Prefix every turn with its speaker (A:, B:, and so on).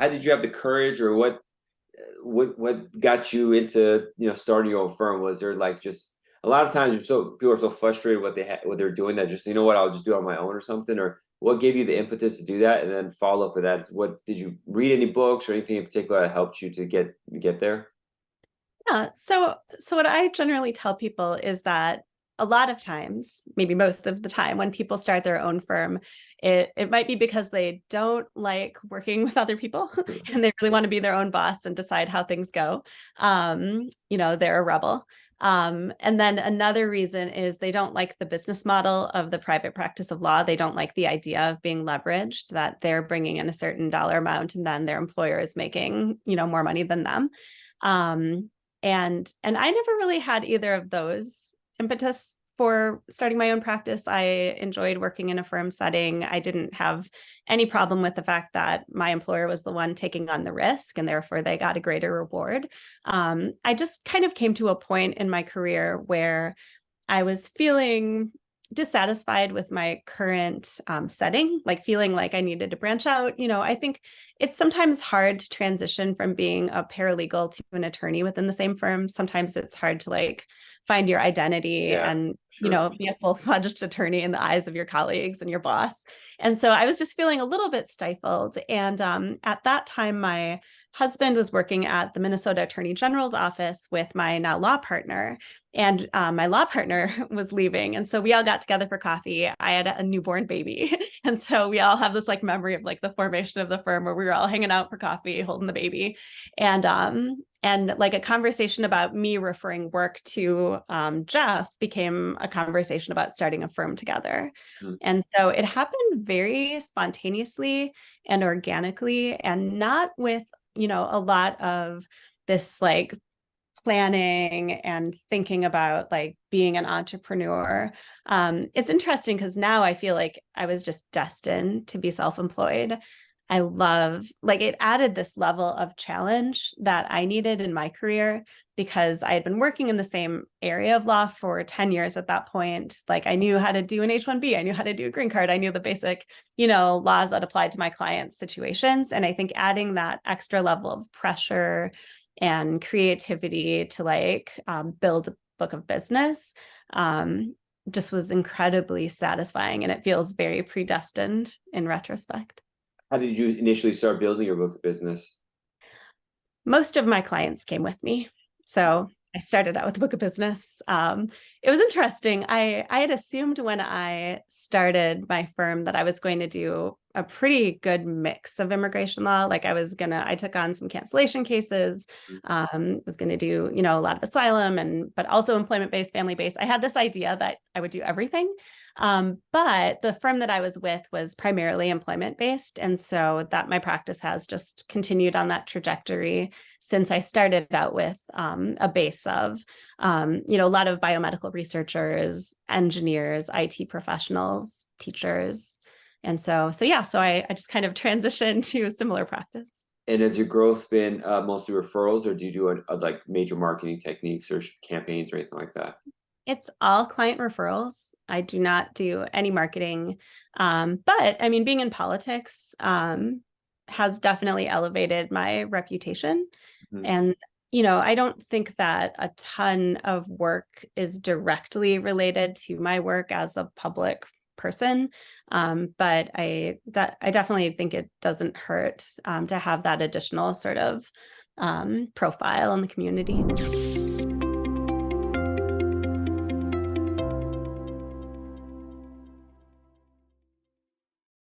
A: how did you have the courage, or what got you into, starting your own firm? Was there like just a lot of times people are so frustrated what they're doing that just, I'll just do it on my own or something, or what gave you the impetus to do that? And then follow up with that, what did you read any books or anything in particular that helped you to get there?
B: Yeah. So what I generally tell people is that a lot of times, maybe most of the time, when people start their own firm, it might be because they don't like working with other people and they really want to be their own boss and decide how things go. They're a rebel. And then another reason is they don't like the business model of the private practice of law. They don't like the idea of being leveraged, that they're bringing in a certain dollar amount and then their employer is making, more money than them. Um, and I never really had either of those impetus for starting my own practice. I enjoyed working in a firm setting. I didn't have any problem with the fact that my employer was the one taking on the risk and therefore they got a greater reward. I just kind of came to a point in my career where I was feeling dissatisfied with my current setting, like feeling like I needed to branch out. I think it's sometimes hard to transition from being a paralegal to an attorney within the same firm. Sometimes it's hard to like find your identity
A: Yeah,
B: and,
A: sure.
B: be a full-fledged attorney in the eyes of your colleagues and your boss. And so I was just feeling a little bit stifled. And at that time, my husband was working at the Minnesota Attorney General's office with my now law partner. And my law partner was leaving. And so we all got together for coffee. I had a newborn baby. And so we all have this like memory of like the formation of the firm where we were all hanging out for coffee, holding the baby. And like a conversation about me referring work to Jeff became a conversation about starting a firm together.
A: Mm.
B: And so it happened very spontaneously and organically, and not with, a lot of this like planning and thinking about like being an entrepreneur. It's interesting because now I feel like I was just destined to be self-employed. I love, like, it added this level of challenge that I needed in my career because I had been working in the same area of law for 10 years at that point. Like, I knew how to do an H-1B, I knew how to do a green card, I knew the basic, laws that applied to my clients' situations. And I think adding that extra level of pressure and creativity to like build a book of business just was incredibly satisfying. And it feels very predestined in retrospect.
A: How did you initially start building your book of business?
B: Most of my clients came with me. So I started out with a book of business. It was interesting. I had assumed when I started my firm that I was going to do a pretty good mix of immigration law. Like I took on some cancellation cases, was going to do, a lot of asylum but also employment-based, family-based. I had this idea that I would do everything. But the firm that I was with was primarily employment-based. And so that my practice has just continued on that trajectory since I started out with a base of, a lot of biomedical researchers, engineers, IT professionals, teachers. And so I just kind of transitioned to a similar practice.
A: And has your growth been mostly referrals, or do you do like major marketing techniques or campaigns or anything like that?
B: It's all client referrals. I do not do any marketing. But I mean, being in politics has definitely elevated my reputation.
A: Mhm.
B: And, I don't think that a ton of work is directly related to my work as a public person. But I definitely think it doesn't hurt to have that additional sort of profile in the community.